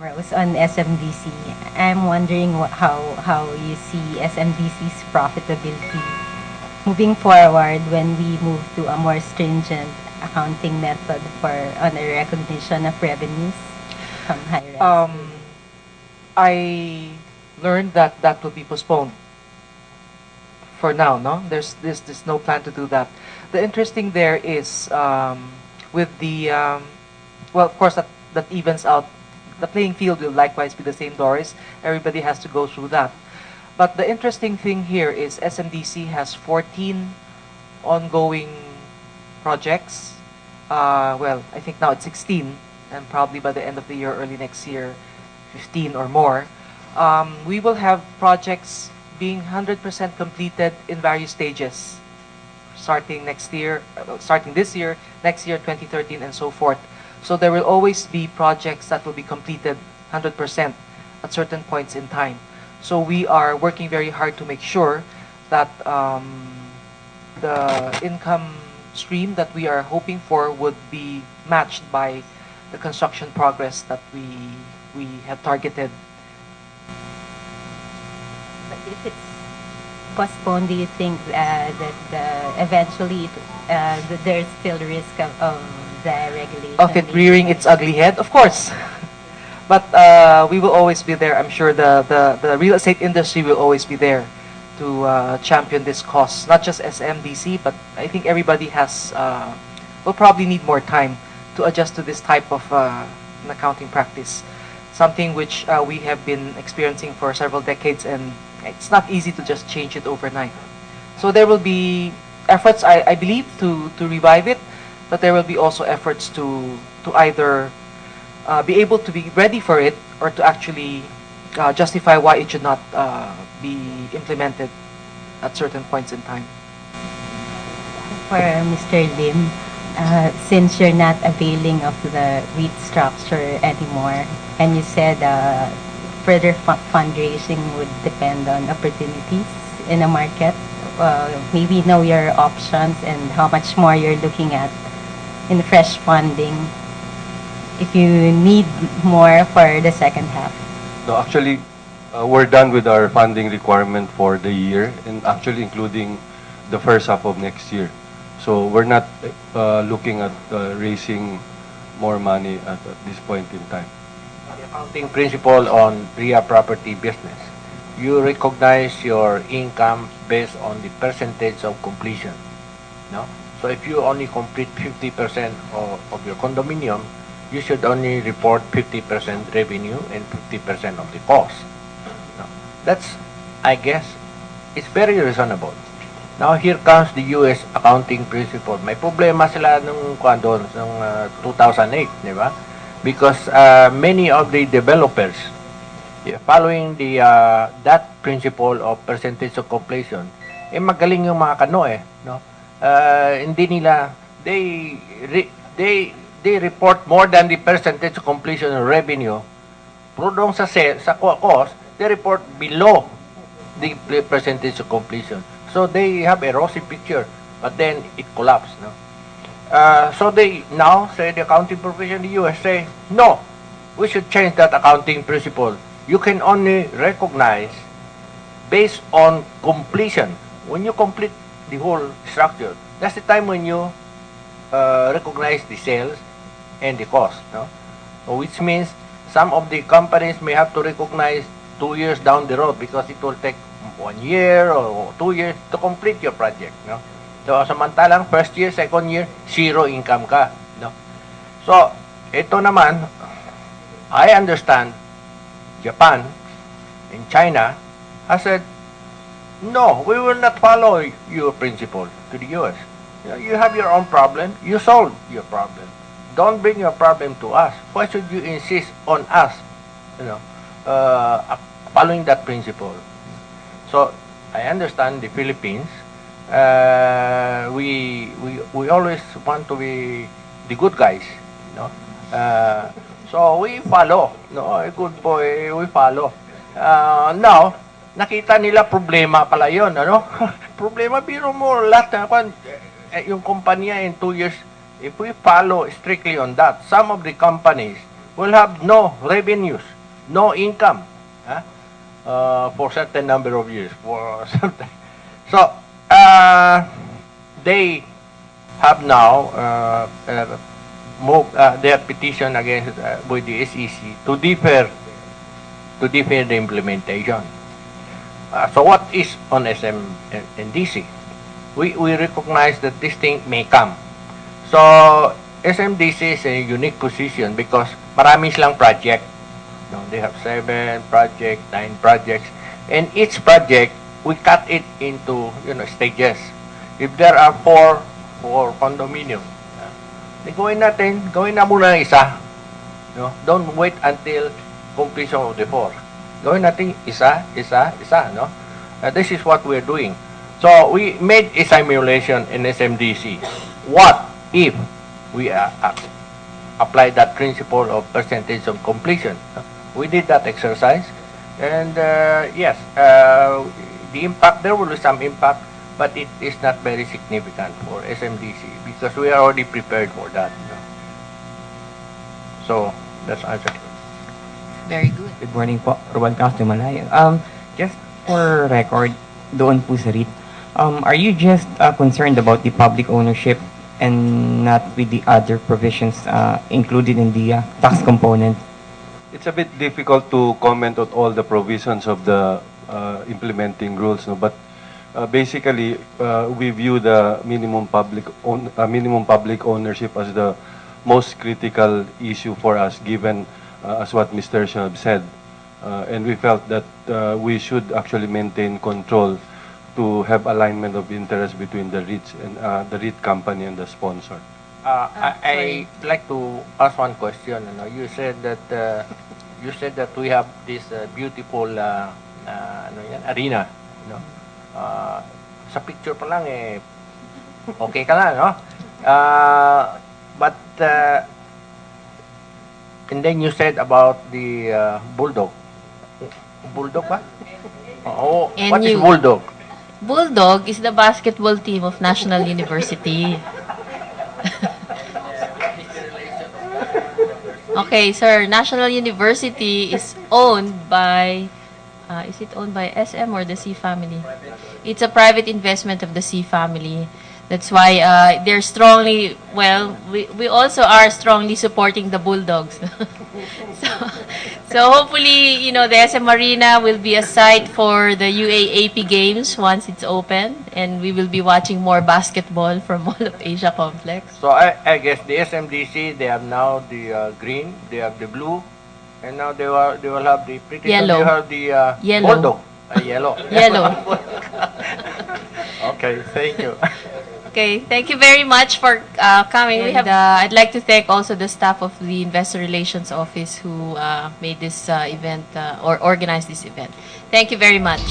Rose, on SMDC. I'm wondering how you see SMDC's profitability moving forward when we move to a more stringent accounting method for on a recognition of revenues from high-rise Um, buildings. I learned that that will be postponed for now. No, there's no plan to do that. The interesting there is with the well, of course that evens out. The playing field will likewise be the same, Doris. Everybody has to go through that. But the interesting thing here is SMDC has 14 ongoing projects. Well, I think now it's 16, and probably by the end of the year, early next year, 15 or more. We will have projects being 100% completed in various stages, starting next year, starting this year, next year, 2013, and so forth. So there will always be projects that will be completed 100% at certain points in time. So we are working very hard to make sure that the income stream that we are hoping for would be matched by the construction progress that we have targeted. But if it's postponed, do you think that eventually there's still risk of the regulation Of it being rearing its ugly head, of course. But we will always be there. I'm sure the real estate industry will always be there to champion this cause. Not just SMDC, but I think everybody will probably need more time to adjust to this type of an accounting practice. Something which we have been experiencing for several decades, and it's not easy to just change it overnight. So there will be efforts, I believe, to revive it, but there will be also efforts to either be able to be ready for it or to actually justify why it should not be implemented at certain points in time. for Mr. Lim, since you're not availing of the REIT structure anymore, and you said further fundraising would depend on opportunities in the market, maybe know your options and how much more you're looking at in fresh funding if you need more for the second half. No, actually, we're done with our funding requirement for the year, and actually including the first half of next year. So we're not looking at raising more money at this point in time. The accounting principle on REIA property business, you recognize your income based on the percentage of completion. No? So if you only complete 50% of your condominium, you should only report 50% revenue and 50% of the cost. No? That's, I guess, it's very reasonable. Now here comes the US accounting principle. May problema sila nung doon, nung 2008, di ba? Because many of the developers, following the that principle of percentage of completion, magaling yung mga kano no? Hindi nila they report more than the percentage of completion of revenue. Pero doon sa cost, they report below the percentage of completion. So they have a rosy picture, but then it collapsed. No? So they now say the accounting profession in the US say, no, we should change that accounting principle. You can only recognize based on completion. When you complete the whole structure, that's the time when you recognize the sales and the cost. No? Which means some of the companies may have to recognize 2 years down the road because it will take 1 year or 2 years to complete your project. No? So, samantalang first year, second year, zero income ka. No? So, ito naman, I understand Japan and China has said, no, we will not follow your principle to the US. You have your own problem, you solve your problem. Don't bring your problem to us. Why should you insist on us, following that principle? So, I understand the Philippines. We always want to be the good guys, so we follow, a good boy, we follow. Now, nakita nila problema pala yun, problema, biro mo, lahat na, yung kumpanya in 2 years, if we follow strictly on that, some of the companies will have no revenues, no income for certain number of years. For certain. So, they have now moved their petition against with the SEC to defer the implementation. So what is on SMDC? We recognize that this thing may come. So SMDC is a unique position because marami silang project. You know, they have 7 projects, 9 projects, and each project we cut it into stages. If there are 4 condominium, gawin na muna isa. No? Don't wait until completion of the 4. Gawin natin isa, no? This is what we're doing. So we made a simulation in SMDC. What if we apply that principle of percentage of completion? We did that exercise, and yes, the impact, there will be some impact, but it is not very significant for SMDC because we are already prepared for that. So that's answer. Very good. Good morning po, Ruben Castro Malayo. Just for record, doon po sa REIT, are you just concerned about the public ownership and not with the other provisions included in the tax component? It's a bit difficult to comment on all the provisions of the implementing rules, no? But basically, we view the minimum public ownership as the most critical issue for us, given as what Mr. Shab said, and we felt that we should actually maintain control to have alignment of interest between the REITs and the REIT company and the sponsor. I'd like to ask one question. You said that we have this beautiful arena. Sa picture pa lang okay ka na, no? But and then you said about the bulldog. Bulldog ba? Oh, what is bulldog? Bulldog is the basketball team of National University. Okay, sir. National University is owned by, is it owned by SM or the C family? It's a private investment of the C family. That's why they're strongly, well, we also are strongly supporting the Bulldogs. so hopefully, the SM Arena will be a site for the UAAP games once it's open, and we will be watching more basketball from all of Asia Complex. So I guess the SMDC, they have now the green, they have the blue, and now they will have the pretty Yellow. They have the Yellow. Bulldog. Yellow. Yellow. Okay, thank you. Okay, thank you very much for coming. And, I'd like to thank also the staff of the Investor Relations Office who made this event or organized this event. Thank you very much.